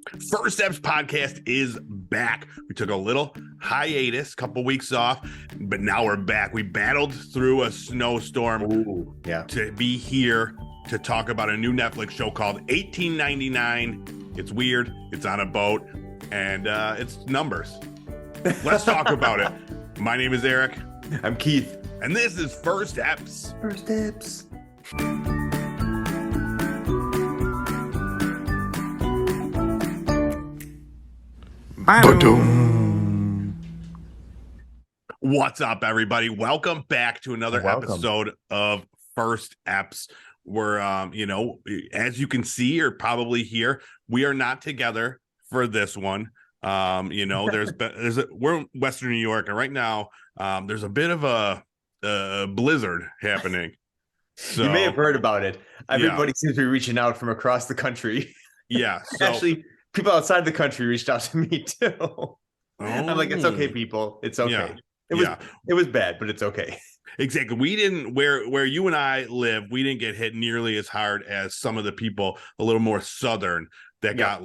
First Eps podcast is back. We took a little hiatus, couple weeks off, but now we're back. We battled through a snowstorm to be here to talk about a new Netflix show called 1899. It's weird. It's on a boat, and it's numbers. Let's talk about it. My name is Eric. I'm Keith. And this is First Eps. First Eps. What's up, everybody? Welcome back to another episode of First Eps. We're, as you can see or probably hear, we are not together for this one. We're in Western New York, and right now, there's a bit of a blizzard happening. So you may have heard about it. Everybody seems to be reaching out from across the country. Yeah, Actually, people outside the country reached out to me too. I'm like, it's okay, people. It's okay. It was bad, but it's okay. Exactly. We didn't where you and I live, we didn't get hit nearly as hard as some of the people a little more southern that got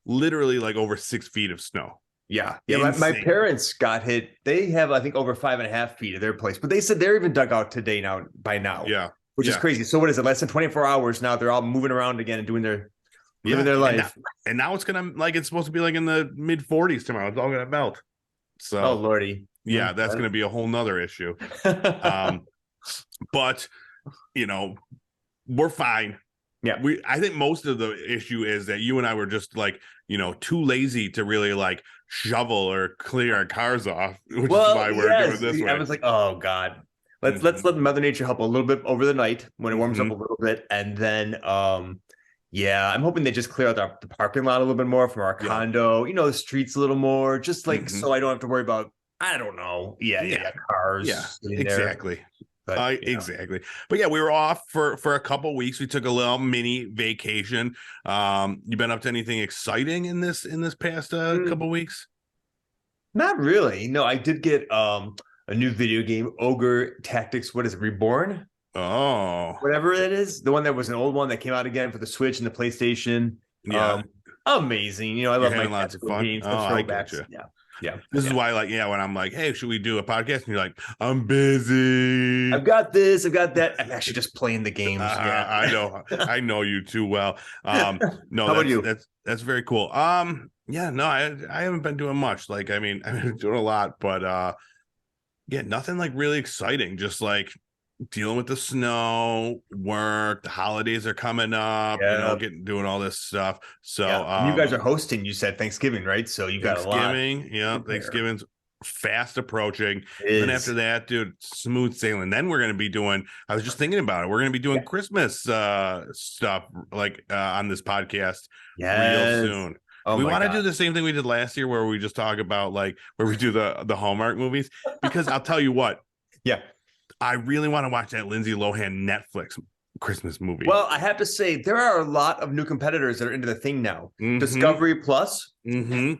literally over 6 feet of snow. Yeah. My parents got hit. They have, I think, over 5.5 feet of their place, but they said they're even dug out today by now. Yeah. Which is crazy. So what is it? Less than 24 hours now. They're all moving around again and living their life. And now it's gonna it's supposed to be in the mid 40s tomorrow. It's all gonna melt. So oh lordy. Yeah, that's gonna be a whole nother issue. But we're fine. Yeah. I think most of the issue is that you and I were just too lazy to really shovel or clear our cars off, which is why we're doing this way. I was like, oh God. Let's let Mother Nature help a little bit over the night when it warms up a little bit. And then I'm hoping they just clear out the parking lot a little bit more from our condo, the streets a little more, just so I don't have to worry about, I don't know. Cars. Yeah, exactly. But, exactly. But we were off for a couple weeks. We took a little mini vacation. You been up to anything exciting in this past couple weeks? Not really. No, I did get a new video game, Ogre Tactics. What is it? Reborn? Oh, whatever it is. The one that was an old one that came out again for the Switch and the PlayStation. Yeah. Amazing. I love my lots of fun. games. I get you. Yeah. This is why, when I'm like, hey, should we do a podcast? And you're like, I'm busy. I've got this. I've got that. I'm actually just playing the games. I know. I know you too well. No, how about you? That's very cool. I haven't been doing much. I've been doing a lot, but nothing really exciting. Just dealing with the snow, work, the holidays are coming up, doing all this stuff. So you guys are hosting, you said Thanksgiving, right? So you got a lot. Thanksgiving's fast approaching. Then after that, dude, smooth sailing. Then we're going to be doing, I was just thinking about it, we're going to be doing Christmas stuff on this podcast real soon. Oh, we want to do the same thing we did last year where we just talk about where we do the Hallmark movies, because I'll tell you what. Yeah. I really want to watch that Lindsay Lohan Netflix Christmas movie. Well, I have to say, there are a lot of new competitors that are into the thing now. Mm-hmm. Discovery Plus. Mm-hmm.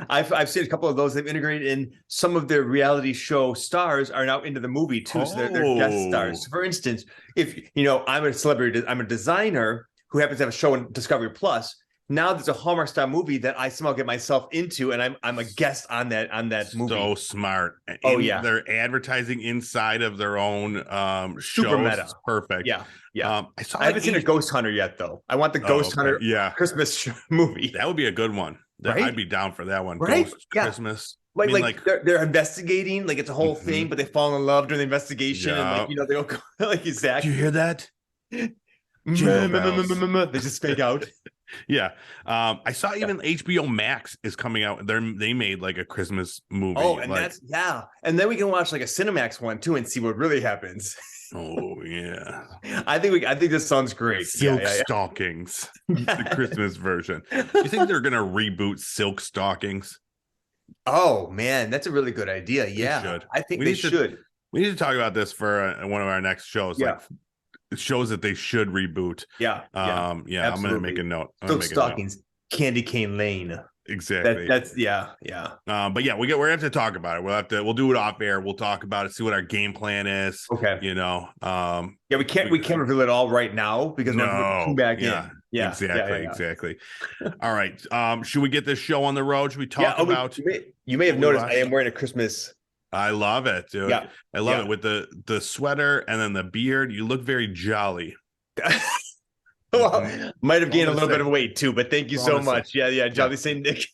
I've seen a couple of those. They've integrated in some of their reality show stars are now into the movie too. So they're guest stars. For instance, if I'm a celebrity, I'm a designer who happens to have a show on Discovery Plus. Now there's a Hallmark style movie that I somehow get myself into, and I'm a guest on that movie. So smart. They're advertising inside of their own shows. Super meta. It's perfect. Yeah. I haven't seen a Ghost Hunter yet, though. I want the Ghost Hunter Christmas movie. That would be a good one. Right? I'd be down for that one. Right? Ghost Christmas. They're investigating, it's a whole thing, but they fall in love during the investigation, and they don't go exactly. Did you hear that? They just fake out. Yeah. I saw even HBO Max is coming out. They made a Christmas movie. Oh, and and then we can watch a Cinemax one too and see what really happens. Oh yeah. I think this sounds great. Silk Stockings. The Christmas version. Do you think they're gonna reboot Silk Stockings? Oh man, that's a really good idea. Yeah. I think they should. We need to talk about this for one of our next shows. Yeah. It shows that they should reboot. Yeah. I'm gonna make a note. Silk Stockings, Candy Cane Lane. Exactly. That's But we're gonna have to talk about it. We'll do it off air. We'll talk about it. See what our game plan is. Okay. We can't reveal it all right now because we're coming back in. Yeah, exactly. All right. Should we get this show on the road? Should we talk Yeah, about? you may have noticed I am wearing a Christmas. I love it, dude. Yeah, I love it with the sweater and then the beard. You look very jolly. Well, might have gained a little bit of weight too, but thank you so much. Yeah, Jolly Saint Nick.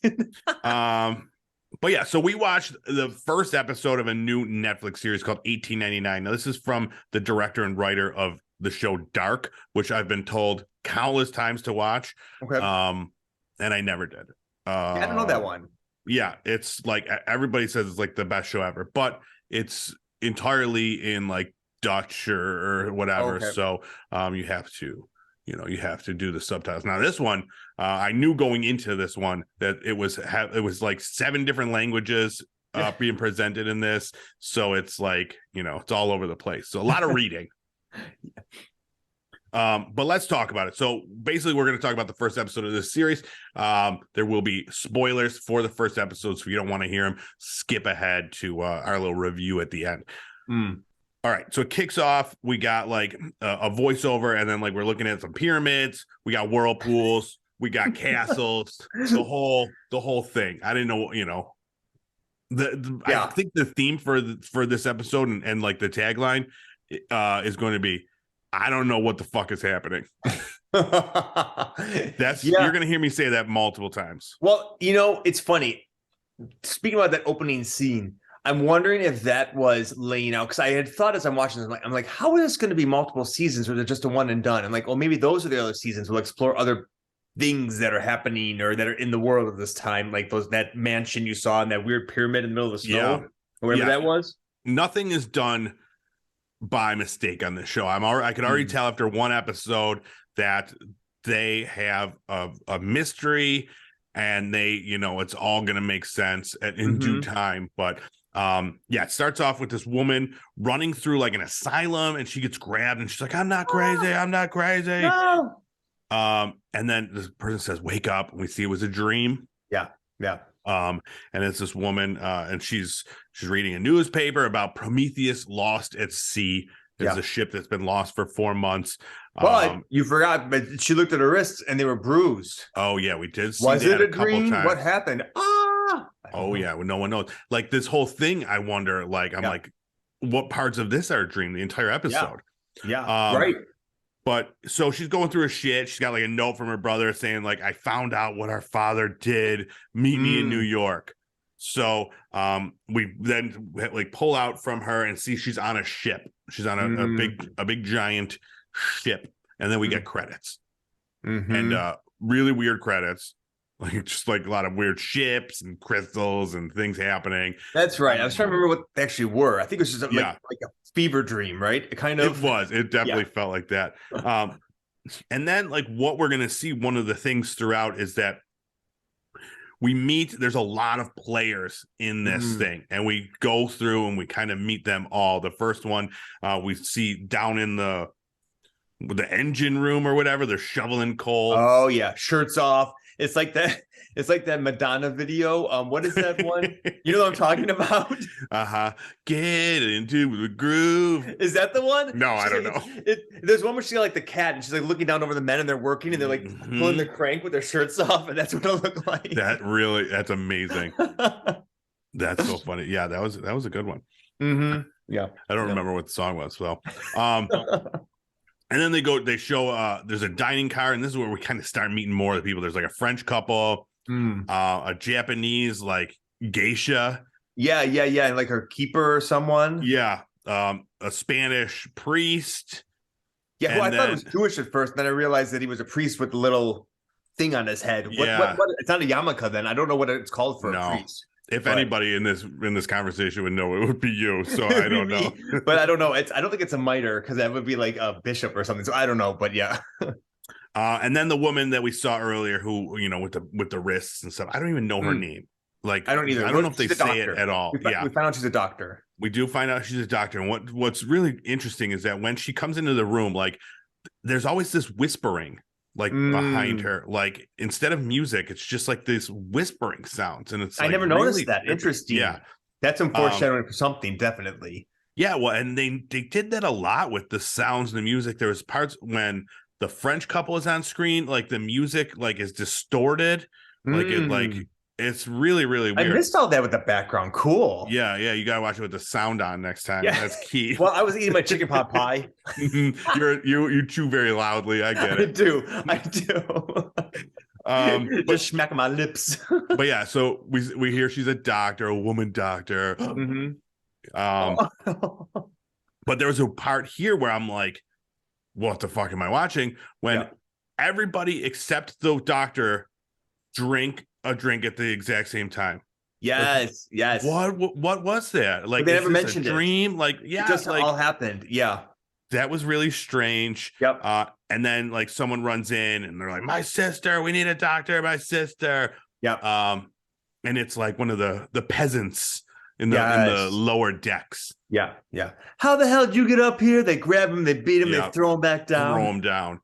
But yeah, so we watched the first episode of a new Netflix series called 1899. Now, this is from the director and writer of the show Dark, which I've been told countless times to watch. Okay. And I never did. I don't know that one. Yeah, it's like everybody says it's like the best show ever, but it's entirely in like Dutch or whatever. Okay. So you have to do the subtitles. Now this one, I knew going into this one that it was like 7 different languages being presented in this. So it's like, it's all over the place. So a lot of reading. But let's talk about it. So basically we're going to talk about the first episode of this series. There will be spoilers for the first episode. So if you don't want to hear them, skip ahead to our little review at the end. All right, so it kicks off. We got like a voiceover, and then like we're looking at some pyramids. We got whirlpools. We got castles. The whole thing. I didn't know. I think the theme for this episode and like the tagline is going to be, I don't know what the fuck is happening. You're going to hear me say that multiple times. Well, it's funny. Speaking about that opening scene, I'm wondering if that was laying out, because I had thought as I'm watching this, I'm like, how is this going to be multiple seasons or they're just a one and done? I'm like, well, maybe those are the other seasons. We'll explore other things that are happening or that are in the world of this time, like that mansion you saw and that weird pyramid in the middle of the snow, or whatever that was. Nothing is done by mistake on this show. I could already tell after one episode that they have a mystery and it's all going to make sense in due time, but. It starts off with this woman running through like an asylum and she gets grabbed and she's like, I'm not crazy. No. And then this person says, wake up. And we see it was a dream. Yeah. And it's this woman, and she's reading a newspaper about Prometheus lost at sea. It's a ship that's been lost for 4 months. But you forgot, but she looked at her wrists and they were bruised. Oh yeah, we did see was that it a dream? What happened? Oh yeah, well, no one knows. Like this whole thing, I wonder. Like I'm like, what parts of this are a dream? The entire episode. Yeah. Right. But so she's going through her shit. She's got like a note from her brother saying like, I found out what our father did. Meet me in New York. So we then like pull out from her and see she's on a ship. She's on a big giant ship, and then we get credits and really weird credits. Like just like a lot of weird ships and crystals and things happening. That's right. I was trying to remember what they actually were. I think it was just like a fever dream, right? It definitely felt like that. And then like what we're gonna see, one of the things throughout is that there's a lot of players in this thing, and we go through and we kind of meet them all. The first one we see down in the engine room or whatever, they're shoveling coal. Oh yeah, shirts off. It's like that Madonna video. What is that one? You know what I'm talking about? Get into the groove. Is that the one? No, I don't know. There's one where she's like the cat and she's like looking down over the men and they're working and they're like pulling the crank with their shirts off, and that's what it'll look like. That's amazing. That's so funny. Yeah, that was a good one. Yeah. I don't remember what the song was. So and then they show there's a dining car, and this is where we kind of start meeting more of the people. There's like a French couple, a Japanese like geisha. Yeah. And like her keeper or someone. Yeah. A Spanish priest. Yeah, I thought it was Jewish at first, then I realized that he was a priest with a little thing on his head. What it's not a yarmulke then. I don't know what it's called for a priest. If anybody in this conversation would know, it would be you. So I don't know. But I don't know. I don't think it's a mitre, because that would be like a bishop or something. So I don't know. But yeah. And then the woman that we saw earlier, who with the wrists and stuff, I don't even know her name. Like I don't either. I don't know if they say it at all. We found out she's a doctor. We do find out she's a doctor. And what's really interesting is that when she comes into the room, like there's always this whispering. Like behind her, like instead of music, it's just like this whispering sounds, and it's. I never noticed that. Interesting. Yeah, that's some foreshadowing for something, definitely. Yeah, well, and they did that a lot with the sounds and the music. There was parts when the French couple is on screen. Like the music like is distorted. Like it's really, really weird. I missed all that with the background. Cool. Yeah, you gotta watch it with the sound on next time. Yeah. That's key. Well, I was eating my chicken pot pie. You chew very loudly. I get it. I do. Just smacking my lips. But yeah, so we hear she's a doctor, a woman doctor. But there was a part here where I'm like, what the fuck am I watching? When everybody except the doctor drink a drink at the exact same time. Yes. What was that? Like, they never mentioned a dream? It. Like, yeah, it just like, all happened. Yeah. That was really strange. Yep. And then like someone runs in and they're like, my sister, we need a doctor, my sister. Yep. And it's like one of the peasants in the lower decks. Yeah. How the hell did you get up here? They grab him, they beat him, they throw him back down. Throw him down.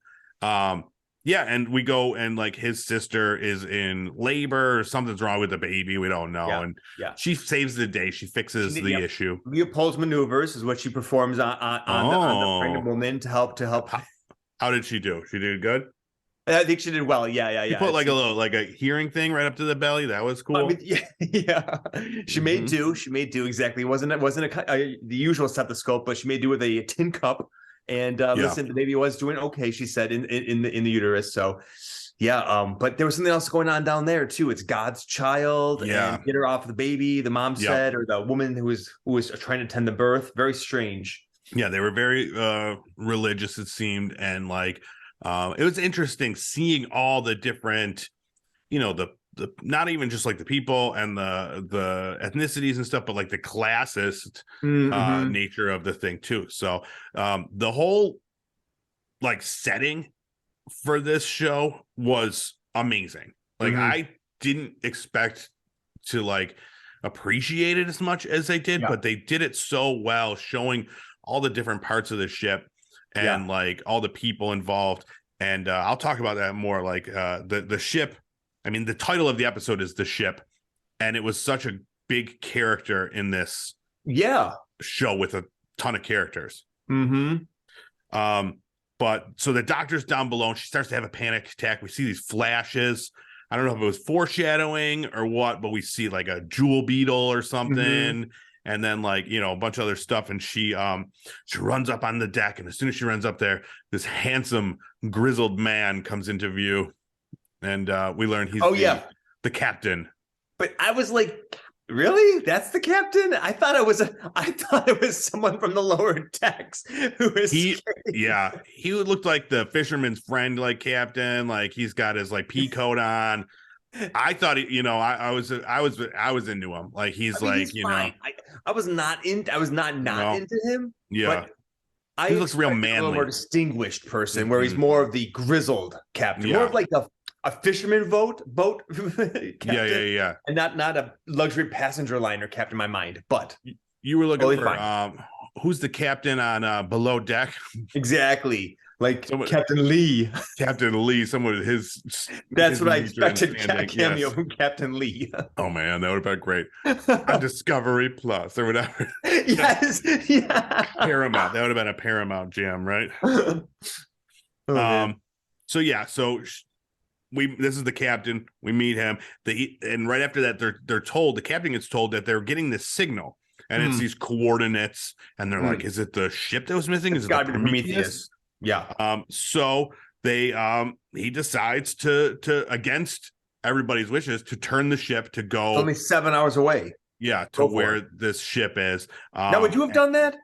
And we go and like his sister is in labor or something's wrong with the baby. We don't know. And she saves the day. She fixes the issue. Leopold's maneuvers is what she performs on the pregnant woman to help. How did she do? She did good? I think she did well. Yeah. She put like a hearing thing right up to the belly. That was cool. I mean, yeah. She made do. She made do exactly. It wasn't the usual stethoscope, but she made do with a tin cup. And listen, the baby was doing okay, she said, in the uterus. So but there was something else going on down there too. It's God's child. And get her off the baby, the mom said, or the woman who was trying to tend the birth. Very strange. Yeah, they were very religious, it seemed, and like it was interesting seeing all the different, the not even just like the people and the ethnicities and stuff, but like the classist nature of the thing too. So the whole like setting for this show was amazing. Like I didn't expect to like appreciate it as much as they did, but they did it so well, showing all the different parts of the ship and like all the people involved. And I'll talk about that more. Like the ship. I mean, the title of the episode is The Ship, and it was such a big character in this show with a ton of characters. But so the doctor's down below, and she starts to have a panic attack. We see these flashes. I don't know if it was foreshadowing or what, but we see like a jewel beetle or something, and then like, a bunch of other stuff. And she runs up on the deck, and as soon as she runs up there, this handsome, grizzled man comes into view. And we learned he's the captain. But I was like, really? That's the captain? I thought it was someone from the lower decks who was he looked like the fisherman's friend, like captain, like he's got his like pea coat on. I thought I was into him. Like he's fine. I was not into him. Yeah. But he looks real manly. A little more distinguished person, where he's more of the grizzled captain, more of like a fisherman boat captain, and not a luxury passenger liner captain in my mind. But you were looking for who's the captain on Below Deck? Exactly, like Captain Lee. Captain Lee, someone with his. That's what I expected. Cameo from Captain Lee. Oh man, that would have been great. On Discovery Plus or whatever. Yes, Paramount. That would have been a Paramount gem, right? This is the captain. We meet him. And right after that, they're told, the captain gets told that they're getting this signal, and it's these coordinates, and they're like, "Is it the ship that was missing? Is it the Prometheus?" Yeah. So he decides to against everybody's wishes to turn the ship to go only 7 hours away. Yeah, to where this ship is. Now, would you have done that?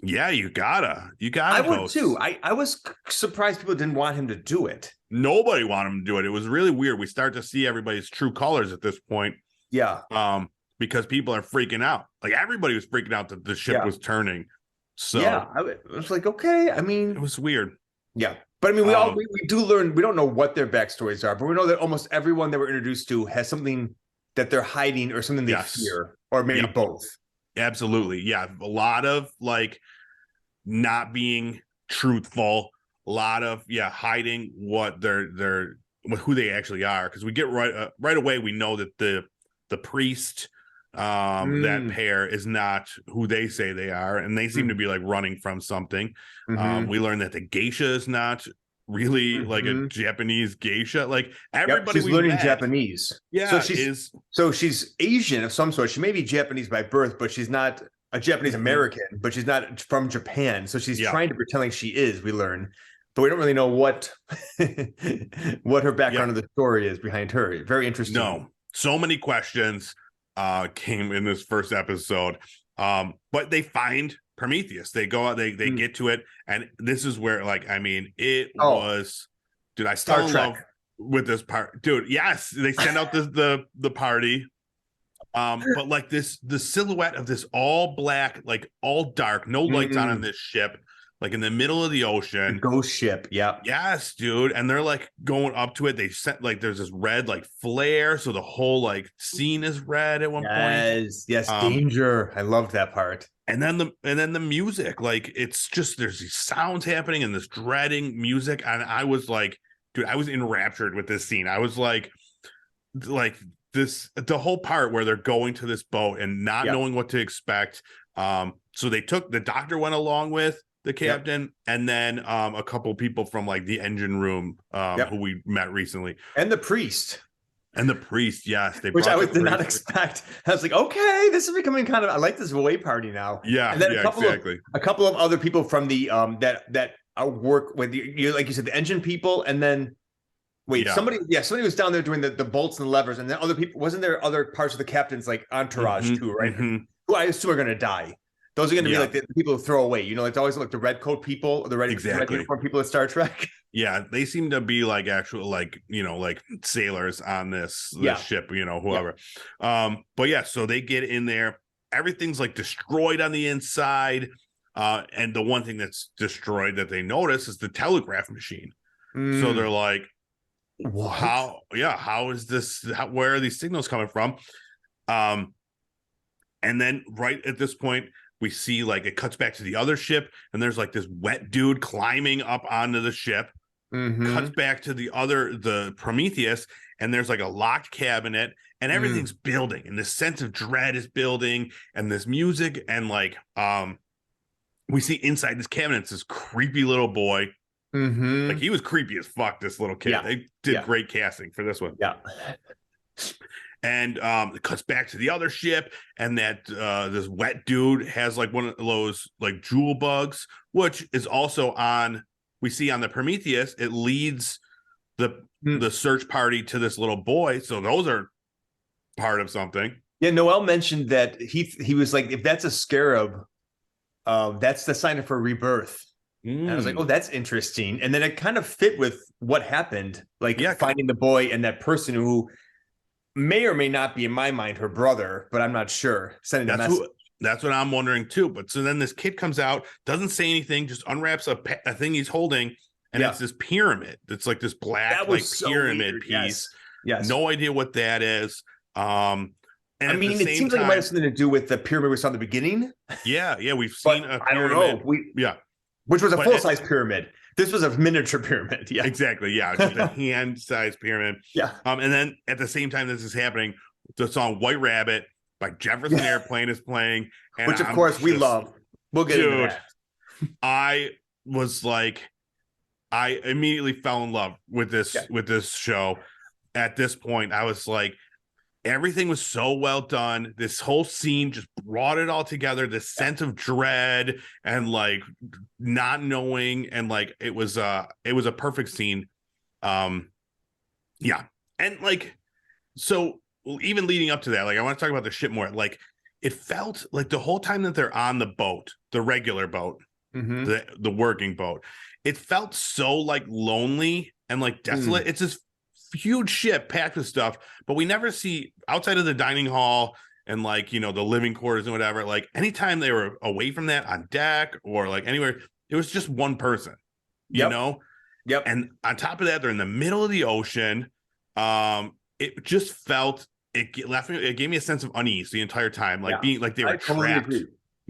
Yeah, you gotta. I would too. I was surprised people didn't want him to do it. Nobody wanted him to do it. It was really weird. We start to see everybody's true colors at this point. Yeah. Because people are freaking out. Like everybody was freaking out that the ship was turning. So I was like, okay. I mean, it was weird. Yeah. But I mean, we do learn. We don't know what their backstories are, but we know that almost everyone that we're introduced to has something that they're hiding or something they fear, or maybe both. Absolutely. Yeah. A lot of like not being truthful, a lot of hiding what they're who they actually are. Because we get right away, we know that the priest, that pair is not who they say they are, and they seem to be like running from something. We learn that the geisha is not really like a Japanese geisha. Like everybody she's we learning met, Japanese. yeah, So she's Asian of some sort. She may be Japanese by birth, but she's not a Japanese American, but she's not from Japan. So she's trying to pretend like she is, we learn. But we don't really know what what her background of the story is behind her. Very interesting. No, so many questions came in this first episode. But they find Prometheus. They go out, they get to it, and this is where, like, I mean, it was, dude, I fell in love with this part, dude. Yes, they send out the party, but like the silhouette of this all black, like all dark, no lights on this ship, like in the middle of the ocean, the ghost ship. Yeah. Yes, dude. And they're like going up to it. They set like there's this red like flare, so the whole like scene is red at one point. Yes, danger. I loved that part. And then the music, like it's just there's these sounds happening and this dreading music, and I was like, dude, I was enraptured with this scene. I was like this the whole part where they're going to this boat and not knowing what to expect. So the doctor went along with the captain, and then a couple people from like the engine room who we met recently, and the priest. Yes, which I did not expect. I was like, okay, this is becoming kind of. I like this away party now. Yeah, and then exactly. A couple of other people from the that work with you, like you said, the engine people, and then somebody was down there doing the bolts and the levers, and then other people. Wasn't there other parts of the captain's like entourage too, right? Who I assume are going to die. Those are going to be like the people who throw away. You know, like always like the red coat people, or the red uniform people at Star Trek. Yeah, they seem to be like actual, like, you know, like sailors on this ship, you know, whoever. But yeah, so they get in there. Everything's like destroyed on the inside. And the one thing that's destroyed that they notice is the telegraph machine. So they're like, how is this? Where are these signals coming from? And then right at this point, we see like it cuts back to the other ship, and there's like this wet dude climbing up onto the ship. Cuts back to the Prometheus, and there's like a locked cabinet, and everything's building, and this sense of dread is building, and this music, and like we see inside this cabinet, it's this creepy little boy. Like he was creepy as fuck, this little kid. They did great casting for this one. And it cuts back to the other ship, and that this wet dude has like one of those like jewel bugs, which is also we see on the Prometheus. It leads the search party to this little boy, so those are part of something. Yeah, Noel mentioned that he was like, if that's a scarab, that's the sign for rebirth. And I was like, oh, that's interesting. And then it kind of fit with what happened, like finding the boy and that person who may or may not be, in my mind, her brother, but I'm not sure. Sending a message. That's what I'm wondering too. But so then this kid comes out, doesn't say anything, just unwraps a thing he's holding, and it's this pyramid. It's like this black like pyramid piece. Yes. No idea what that is. And I mean, it seems like it might have something to do with the pyramid we saw in the beginning. Yeah, we've seen a pyramid. I don't know. Which was a full-size pyramid. This was a miniature pyramid. Yeah, exactly. Yeah, just a hand-sized pyramid. Yeah. And then at the same time this is happening, the song "White Rabbit" by Jefferson Airplane is playing, and which of course we love. We'll get into that. I was like, I immediately fell in love with this show. At this point, I was like, everything was so well done. This whole scene just brought it all together. This sense of dread and like not knowing, and like it was a perfect scene. And like, so even leading up to that, like I want to talk about the ship more. Like it felt like the whole time that they're on the boat, the regular boat, the working boat, it felt so like lonely and like desolate. It's this huge ship packed with stuff, but we never see outside of the dining hall and like, you know, the living quarters and whatever. Like anytime they were away from that on deck or like anywhere, it was just one person, you know? And on top of that, they're in the middle of the ocean. It just felt, it gave me a sense of unease the entire time, like being like they were trapped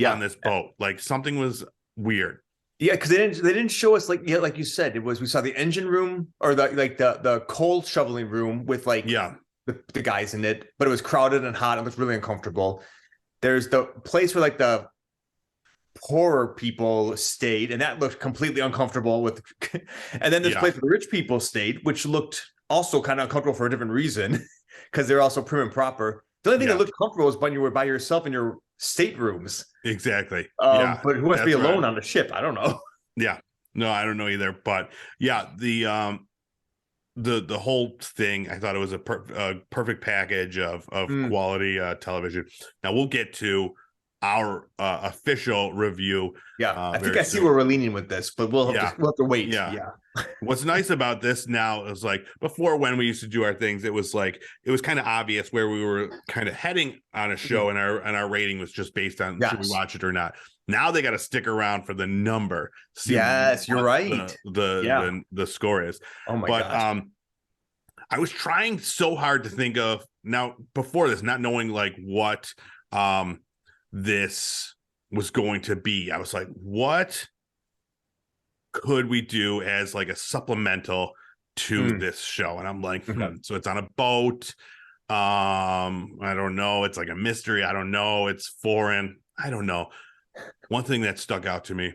on this boat. Like something was weird. Yeah, because they didn't show us like you said, we saw the engine room or the coal shoveling room with like the guys in it, but it was crowded and hot and looked really uncomfortable. There's the place where like the poorer people stayed, and that looked completely uncomfortable with. And then this place where the rich people stayed, which looked also kind of uncomfortable for a different reason, because they're also prim and proper. The only thing that looked comfortable was when you were by yourself in your staterooms. Exactly. But who wants to be alone on the ship? I don't know. Yeah. No, I don't know either. But yeah, the whole thing, I thought it was a perfect package of quality television. Now we'll get to our official review. Yeah, I think I see where we're leaning with this, but we'll have to wait. Yeah. What's nice about this now is, like, before, when we used to do our things, it was kind of obvious where we were kind of heading on a show, and our rating was just based on should we watch it or not. Now they got to stick around for the number. Yes, you're right. The score is. Oh my gosh. I was trying so hard to think of, now before this, not knowing like what this was going to be. I was like, what could we do as like a supplemental to this show? And I'm like, so it's on a boat. I don't know. It's like a mystery. I don't know. It's foreign. I don't know. One thing that stuck out to me,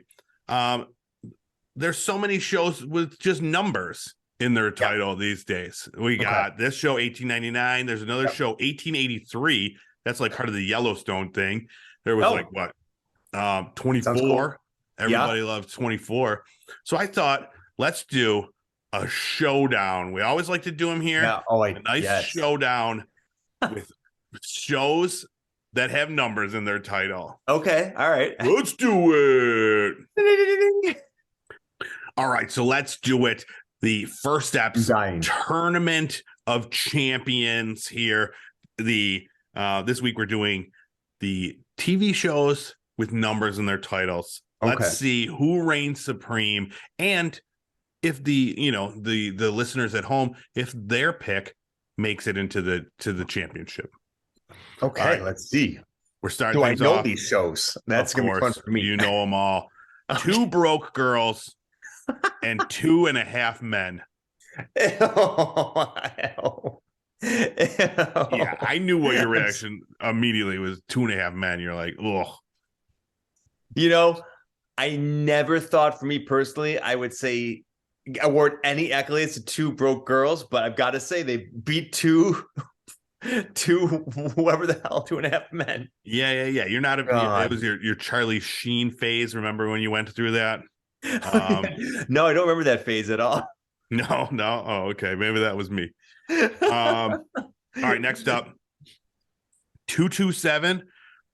there's so many shows with just numbers in their title these days. We got this show 1899. There's another show 1883. That's like part of the Yellowstone thing. There was 24. Cool. Everybody loves 24. So I thought, let's do a showdown. We always like to do them here. Yeah. A nice showdown with shows that have numbers in their title. Okay. All right. Let's do it. All right. So let's do it. The First Eps Tournament of Champions here. This week we're doing the TV shows with numbers in their titles. Let's see who reigns supreme, and if the listeners at home, if their pick makes it into the championship. Okay, let's see. We're starting. Do I know these shows? That's gonna be fun for me. You know them all. 2 broke girls and 2.5 men. Yeah, I knew what your reaction immediately was. 2.5 men. You're like, ugh. I never thought, for me personally, I would say award any accolades to 2 broke girls, but I've got to say they beat two whoever the hell 2.5 men. Yeah. You're not it was your Charlie Sheen phase. Remember when you went through that? No, I don't remember that phase at all. No. Oh, okay. Maybe that was me. All right, next up, 227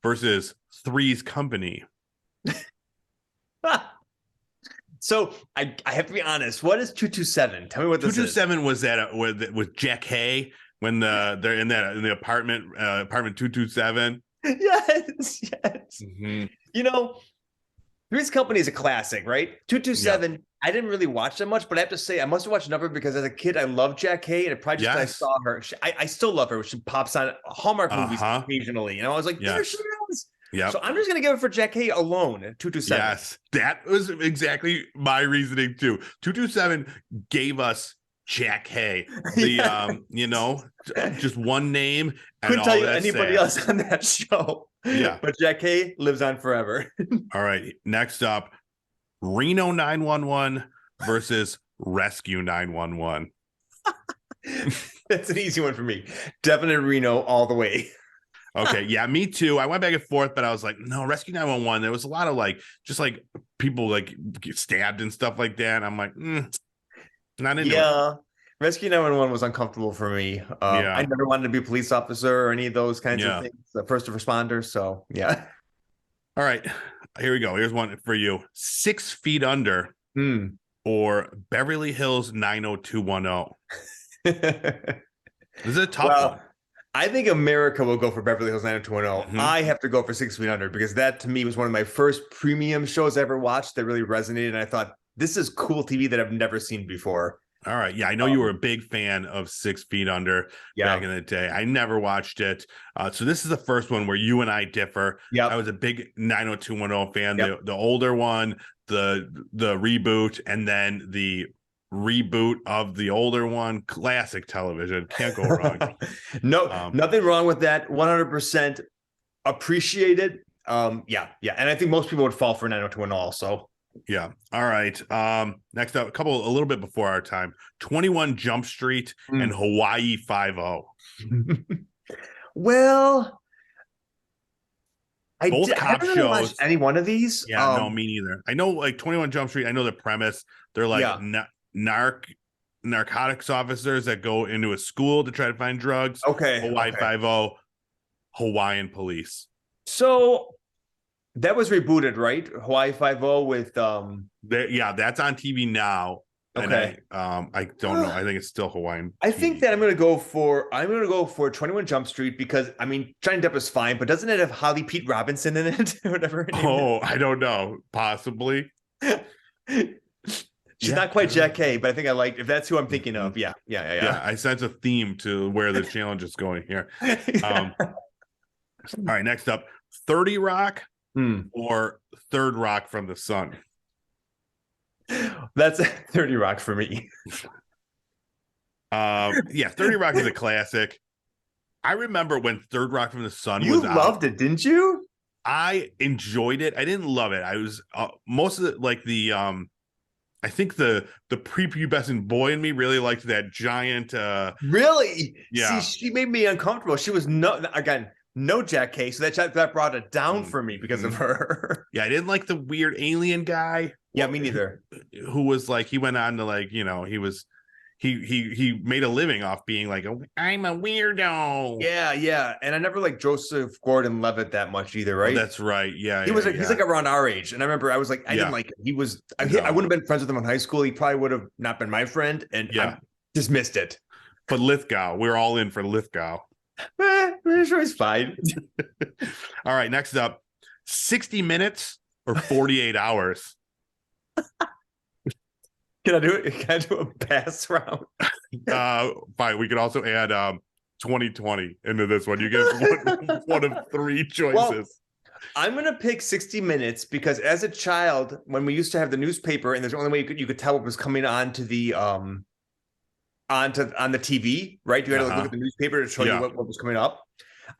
versus Three's Company. So I have to be honest. What is 227? Tell me what this 227 was that with Jack Hay when they're in the apartment 227. Yes. Three's Company is a classic, right? 227. Yeah. I didn't really watch that much, but I have to say I must have watched a number because as a kid I loved Jack Hay, and it probably just I saw her. I still love her. She pops on Hallmark movies occasionally, and I was like, there she is. Yeah. So I'm just gonna give it for Jack Hay alone at 227. Yes, that was exactly my reasoning too. 227 gave us Jack Hay. Just one name. Couldn't tell you anybody else on that show. Yeah. But Jack Hay lives on forever. All right. Next up, Reno 911 versus Rescue 911. That's an easy one for me. Definitely Reno all the way. Okay. Yeah, me too. I went back and forth, but I was like, no, Rescue 911. There was a lot of people get stabbed and stuff like that. I'm like, not into it. Rescue 911 was uncomfortable for me. I never wanted to be a police officer or any of those kinds of things. The first responder. So, yeah. All right. Here we go. Here's one for you. 6 Feet Under or Beverly Hills 90210. This is a tough one. I think America will go for Beverly Hills 90210. I have to go for 6 Feet Under because that to me was one of my first premium shows I ever watched that really resonated. And I thought, this is cool TV that I've never seen before. All right. Yeah, I know you were a big fan of 6 Feet Under back in the day. I never watched it. So this is the first one where you and I differ. Yeah, I was a big 90210 fan. The older one, the reboot, and then the reboot of the older one. Classic television. Can't go wrong. Nothing wrong with that. 100% appreciated. Yeah. And I think most people would fall for 90210 also. Yeah. All right. Next up, a little bit before our time, 21 Jump Street and Hawaii 5-0. Well, Both I cop haven't really shows. watched any one of these. Yeah, no, me neither. I know like 21 Jump Street. I know the premise. They're like narcotics officers that go into a school to try to find drugs. Okay. Hawaii 5-0, Hawaiian police. So that was rebooted, right? Hawaii 5-0 with that's on TV now. Okay. And I don't know. I think it's still Hawaiian. I think that I'm gonna go for 21 Jump Street because I mean Johnny Depp is fine, but doesn't it have Holly Pete Robinson in it or whatever? I don't know. Possibly. She's not quite Jack K, but I think I like if that's who I'm thinking of. Yeah. I sense a theme to where the challenge is going here. All right, next up, 30 Rock or Third Rock from the Sun. That's 30 Rock for me. 30 Rock is a classic. I remember when Third Rock from the Sun was out. You loved it, didn't you? I enjoyed it. I didn't love it. I was most of it like the I think the prepubescent boy in me really liked that giant really. Yeah. See, she made me uncomfortable. She was no Jack K, so that brought it down for me because of her. Yeah, I didn't like the weird alien guy. Yeah, me neither. Who was like, he went on to like, he made a living off being like, I'm a weirdo. Yeah. And I never liked Joseph Gordon-Levitt that much either, right? Oh, that's right. Yeah. He's like around our age. And I remember I was like, I didn't like him. I wouldn't have been friends with him in high school. He probably would have not been my friend. And I dismissed it. But Lithgow, we're all in for Lithgow. I'm sure he's fine. All right, next up, 60 minutes or 48 hours. Can I do it? Can I do a pass round? Fine. We could also add 2020 into this one. You get one of three choices. Well, I'm gonna pick 60 minutes because as a child, when we used to have the newspaper, and there's the only way you could tell what was coming on to the on the TV, right? You had to look at the newspaper to show you what was coming up.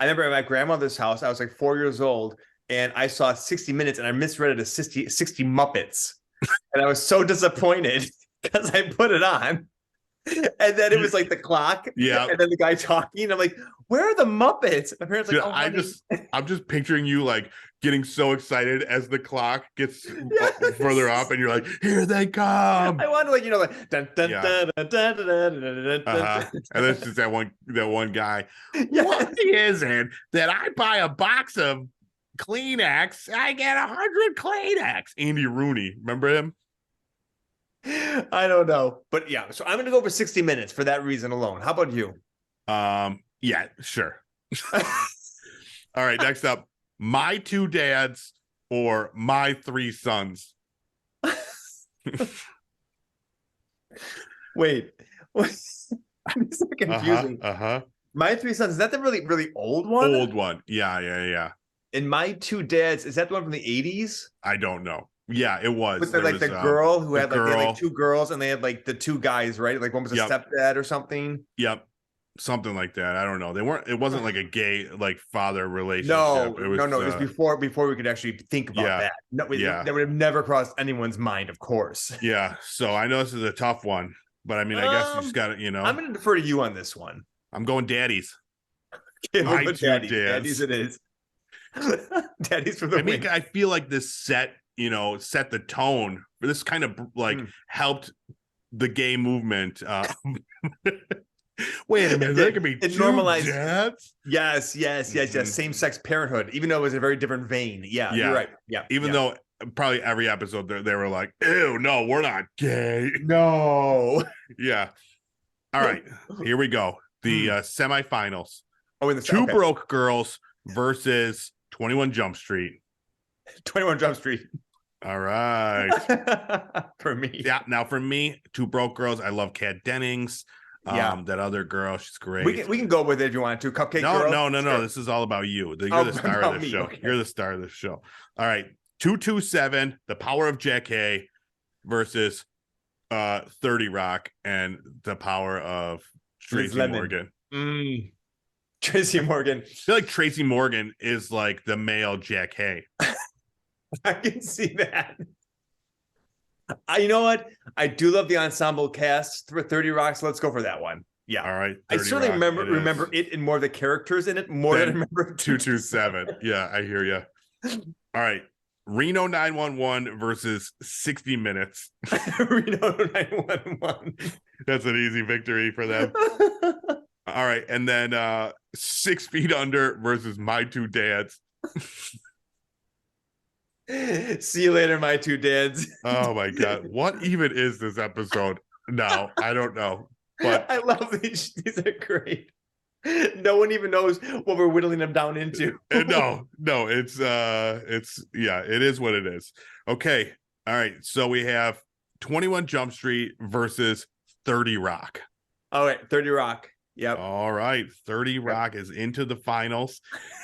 I remember at my grandmother's house, I was like 4 years old, and I saw 60 minutes, and I misread it as 60 Muppets. And I was so disappointed because I put it on. And then it was like the clock. Yeah. And then the guy talking. I'm like, where are the Muppets? My parents like, I'm just picturing you like getting so excited as the clock gets further up and you're like, here they come. I want to like, dun, dun, dun, dun, dun, dun, dun, dun, dun. And that's just that one guy. Yes. Why is it that I buy a box of Kleenex, I get 100 Kleenex? Andy Rooney, remember him? I don't know, but yeah. So I'm gonna go for 60 minutes for that reason alone. How about you? Yeah, sure. All right, next up, My Two Dads or My Three Sons. Wait, this is confusing. My Three Sons, is that the really, really old one? Old one. Yeah. And My Two Dads, is that the one from the 80s? I don't know. Yeah, it was. With the girl who had like two girls and they had like the two guys, right? Like one was a stepdad or something. Yep. Something like that. I don't know. It wasn't like a gay like father relationship. No, it was before we could actually think about that. No, that would have never crossed anyone's mind, of course. Yeah. So I know this is a tough one, but I mean, I guess you just got to, I'm going to defer to you on this one. I'm going daddies. My Two Dads. Daddies it is. Daddies for the win. I feel like this set the tone. This kind of like helped the gay movement. Wait a minute, there could be two normalized dads? Yes. Same-sex parenthood, even though it was a very different vein. Yeah, you're right. Yeah. Even though probably every episode they were like, ew, no, we're not gay. No. Yeah. All right, here we go. The semifinals. Oh, in the Two Broke Girls versus 21 Jump Street. 21 Jump Street. All right. For me. Yeah. Now for me, Two Broke Girls. I love Kat Dennings. That other girl, she's great. We can go with it if you want to. Cupcake Girl. No. Sure. This is all about you. You're the star of the show. Okay. You're the star of the show. All right. 227, The Power of Jack Hay versus 30 Rock and The Power of Tracy Morgan. Tracy Morgan. I feel like Tracy Morgan is like the male Jack Hay. I can see that. You know what? I do love the ensemble cast for 30 Rock, so let's go for that one. Yeah. All right. I certainly remember it and more of the characters in it more than I remember 227. Yeah, I hear you. All right. Reno 911 versus 60 Minutes. Reno 911. That's an easy victory for them. All right. And then 6 Feet Under versus My Two Dads. See you later, My Two Dads. Oh my God. What even is this episode? No, I don't know. But I love these. These are great. No one even knows what we're whittling them down into. No, it's yeah, it is what it is. Okay. All right. So we have 21 Jump Street versus 30 Rock. All right, 30 Rock. Yep. All right. 30 Rock is into the finals.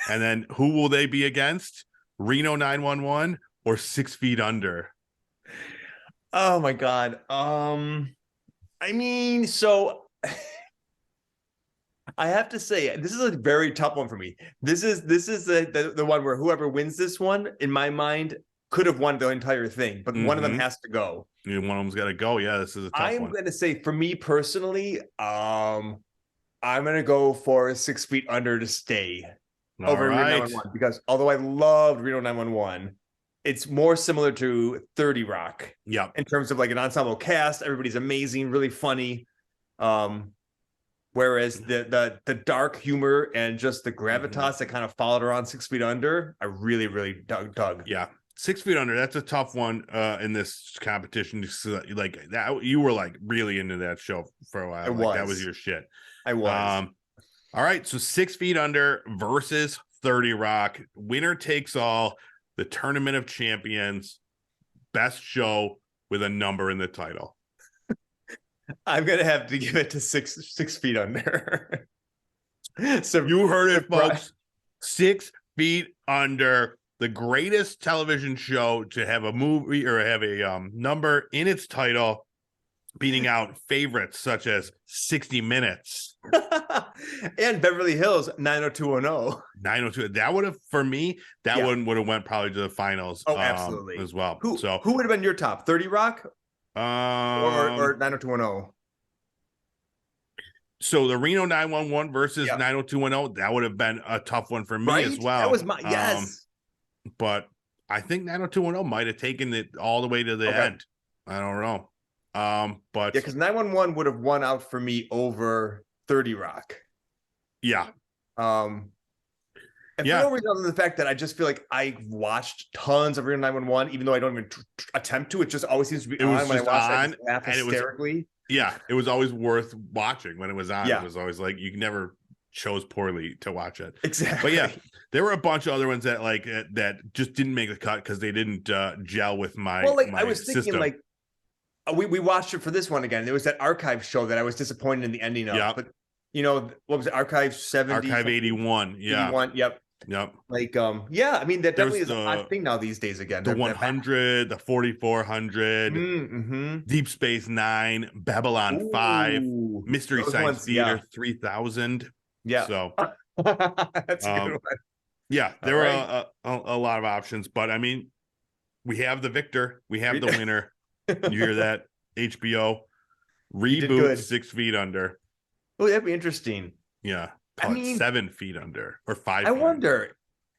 And then who will they be against? Reno 911 or 6 Feet Under? Oh my God. I mean, so I have to say this is a very tough one for me. This is the one where whoever wins this one, in my mind, could have won the entire thing, but one of them has to go. Yeah, one of them's got to go. Yeah, this is a tough one. I'm going to say, for me personally, I'm going to go for 6 Feet Under to stay over Reno 911, because although I loved Reno 911, it's more similar to 30 Rock. Yeah. In terms of like an ensemble cast, everybody's amazing, really funny. Whereas the dark humor and just the gravitas that kind of followed around 6 Feet Under, I really, really dug. Yeah. 6 Feet Under, that's a tough one in this competition. Like that, you were like really into that show for a while. That was your shit. I was. All right. So 6 Feet Under versus 30 Rock. Winner takes all. The Tournament of Champions, best show with a number in the title. I'm gonna have to give it to 6 Feet Under. So you heard it, folks. 6 Feet Under, the greatest television show to have a movie or have a number in its title, beating out favorites such as 60 Minutes and Beverly Hills 90210. 902. That would have, for me, one would have went probably to the finals. Oh, absolutely. As well. Who would have been your top? 30 Rock or 90210? So the Reno 911 versus 90210, that would have been a tough one for me as well. That was my yes. But I think 90210 might have taken it all the way to the end. I don't know. But because 911 would have won out for me over 30 Rock. Yeah. And for no reason other than the fact that I just feel like I watched tons of Reno 911, even though I don't even attempt to. It just always seems to be on when I watch it. Laugh hysterically. It was always worth watching when it was on. It was always like you never chose poorly to watch it. Exactly. But there were a bunch of other ones that like that just didn't make the cut because they didn't gel with my. Well, my I was thinking system. like. We watched it for this one again. There was that archive show that I was disappointed in the ending of. But what was it? Archive 70? Archive 81. Yeah. 81. Yep. Like I mean that definitely is a hot thing now these days again. The 100, the 4400, Deep Space Nine, Babylon 5, Mystery Science Theater 3000. Yeah. So that's a good one. Yeah, there were a lot of options, but I mean, we have the victor, we have the winner. You hear that? HBO reboot 6 Feet Under. Oh, that'd be interesting. Yeah, I mean, 7 Feet Under or 5. I wonder.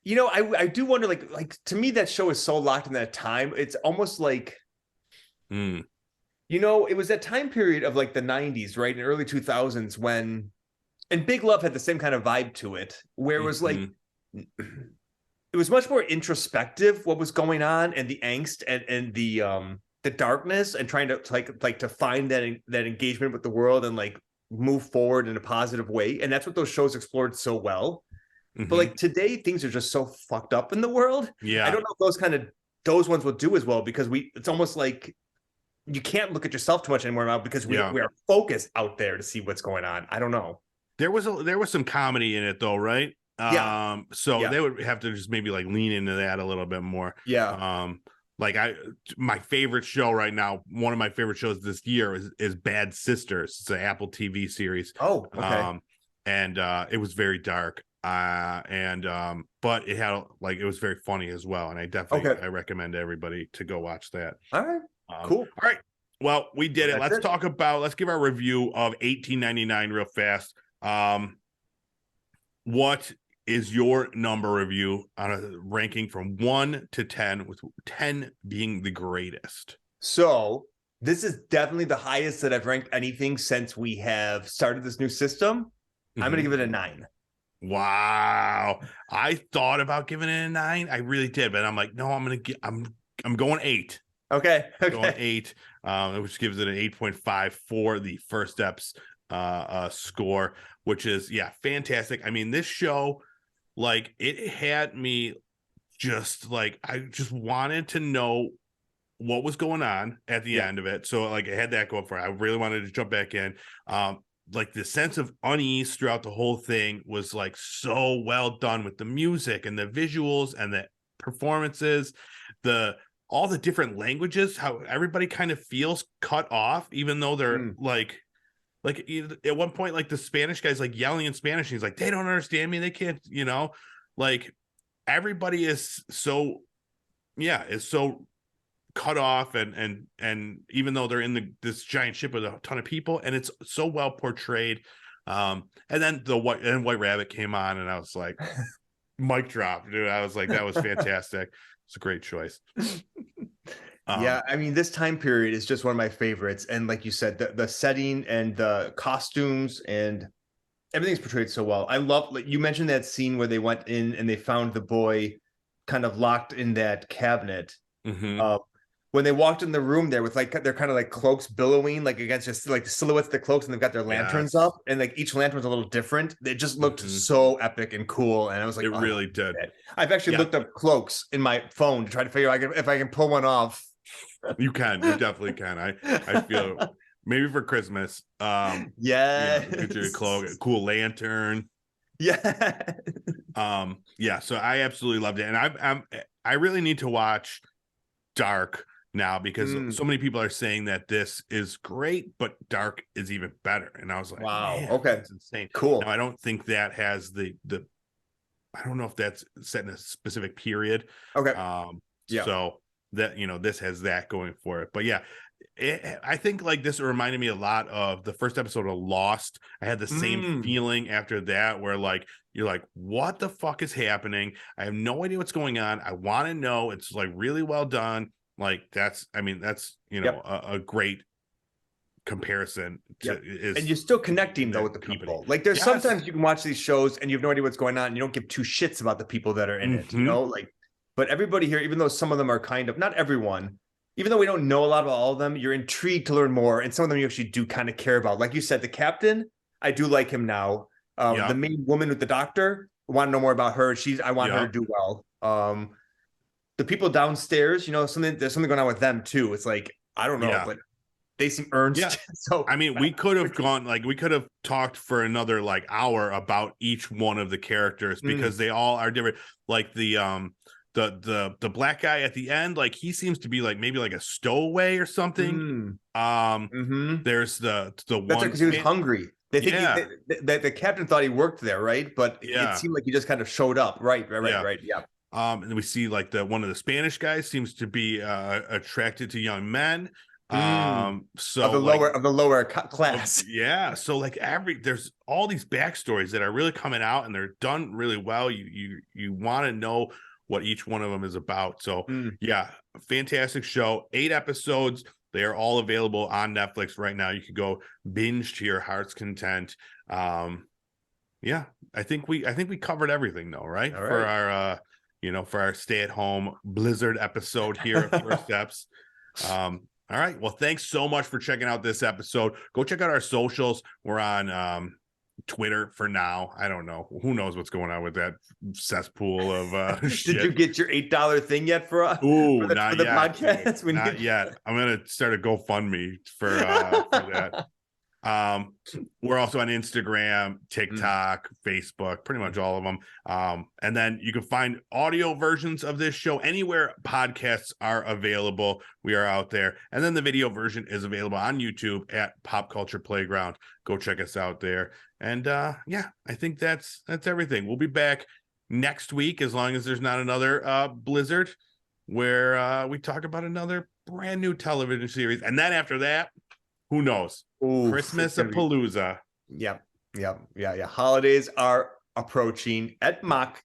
I do wonder. Like to me, that show is so locked in that time. It's almost like, it was that time period of like the 90s, right, and early 2000s when, and Big Love had the same kind of vibe to it, where it was like. It was much more introspective what was going on and the angst and the darkness and trying to like to find that engagement with the world and like move forward in a positive way. And that's what those shows explored so well. But like today, things are just so fucked up in the world. Yeah. I don't know if those ones will do as well because it's almost like you can't look at yourself too much anymore now because we are focused out there to see what's going on. I don't know. There was some comedy in it though, right? They would have to just maybe like lean into that a little bit more. Like my favorite show right now, one of my favorite shows this year is Bad Sisters. It's an Apple TV series. Oh, okay. and it was very dark. But it had like it was very funny as well, and I recommend everybody to go watch that. All right, cool. All right, well, we did it. Let's give our review of 1899 real fast. What is your number review on a ranking from 1 to 10, with 10 being the greatest? So this is definitely the highest that I've ranked anything since we have started this new system. I'm going to give it a 9. Wow. I thought about giving it a 9. I really did, but I'm like, no, I'm going 8. Okay. Going 8, which gives it an 8.5 for the First Eps score, which is fantastic. I mean, this show, like, it had me just like, I just wanted to know what was going on at the end of it. So like I had that going for it. I really wanted to jump back in. Like the sense of unease throughout the whole thing was like so well done with the music and the visuals and the performances, all the different languages, how everybody kind of feels cut off, even though they're like at one point, like the Spanish guy's like yelling in Spanish. And he's like, they don't understand me. They can't, like everybody is so cut off, and even though they're in this giant ship with a ton of people, and it's so well portrayed. And then White Rabbit came on, and I was like, mic drop, dude. I was like, that was fantastic. It's a great choice. I mean, this time period is just one of my favorites, and like you said, the setting and the costumes and everything's portrayed so well. I love, like you mentioned, that scene where they went in and they found the boy kind of locked in that cabinet. When they walked in the room there with like they're kind of like cloaks billowing like against just like the silhouettes of the cloaks, and they've got their lanterns up, and like each lantern's a little different. It just looked so epic and cool, and I was like, it really did. I've actually looked up cloaks in my phone to try to figure out if I can pull one off. You definitely can. I feel maybe for Christmas. Get your cloak, a cool lantern. So I absolutely loved it, and I really need to watch Dark now, because so many people are saying that this is great, but Dark is even better. And I was like, wow, okay, that's insane. Cool. Now, I don't think that has the I don't know if that's set in a specific period. Okay. So that, this has that going for it. But I think like this reminded me a lot of the first episode of Lost. I had the same feeling after that, where like you're like, what the fuck is happening? I have no idea what's going on. I want to know. It's like really well done. Like that's a great comparison and you're still connecting though with the people. Like there's sometimes you can watch these shows and you have no idea what's going on and you don't give two shits about the people that are in it, like, but everybody here, even though some of them are kind of, not everyone, even though we don't know a lot about all of them, you're intrigued to learn more, and some of them you actually do kind of care about. Like you said, the captain, I do like him now. The main woman with the doctor, I want to know more about her. I want her to do well. The people downstairs, there's something going on with them too. It's like, I don't know, but they seem earnest. So I mean, we could have talked for another like hour about each one of the characters, because they all are different. Like the black guy at the end, like he seems to be like maybe like a stowaway or something. There's the one because he was hungry. They think the captain thought he worked there, right? But it seemed like he just kind of showed up. Right. Yeah. And we see like one of the Spanish guys seems to be attracted to young men. So of the lower class. So like there's all these backstories that are really coming out, and they're done really well. You want to know what each one of them is about. So fantastic show. 8 episodes. They are all available on Netflix right now. You can go binge to your heart's content. I think we covered everything though, right? For our for our stay-at-home Blizzard episode here at First Eps. All right. Well, thanks so much for checking out this episode. Go check out our socials. We're on Twitter for now. I don't know. Who knows what's going on with that cesspool of shit. Did you get your $8 thing yet for us? Ooh, not yet. Podcast? Not yet. I'm going to start a GoFundMe for that. We're also on Instagram, TikTok, Facebook, pretty much all of them. And then you can find audio versions of this show anywhere podcasts are available. We are out there. And then the video version is available on YouTube at Pop Culture Playground. Go check us out there. And yeah, I think that's everything. We'll be back next week, as long as there's not another blizzard, where we talk about another brand new television series. And then after that, who knows? Ooh, Christmas-a-palooza. Yeah. Holidays are approaching at Mach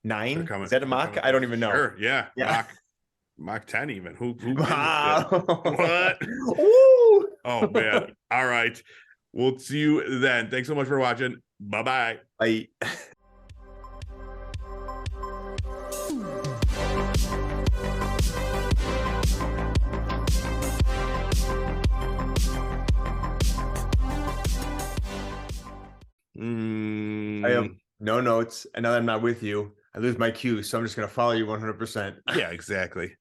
9. Is that a Mach? I don't even know. Sure, yeah. Mach 10 even. Who wow. What? Ooh. Oh, man. All right. We'll see you then. Thanks so much for watching. Bye-bye. Bye. I have no notes, and now that I'm not with you, I lose my cue, so I'm just going to follow you 100%. Yeah, exactly.